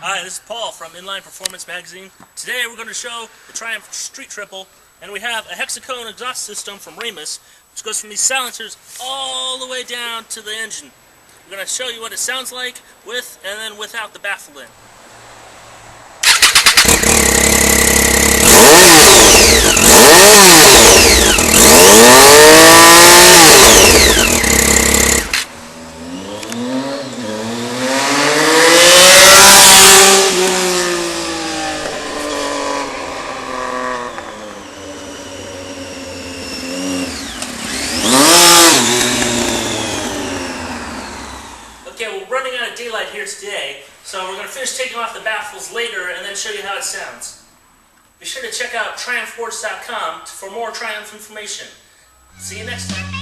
Hi, this is Paul from Inline Performance Magazine. Today we're going to show the Triumph Street Triple, and we have a HexaCone exhaust system from Remus, which goes from these silencers all the way down to the engine. We're going to show you what it sounds like with and then without the baffle in. Okay, we're running out of daylight here today, so we're going to finish taking off the baffles later and then show you how it sounds. Be sure to check out TriumphBoards.com for more Triumph information. See you next time.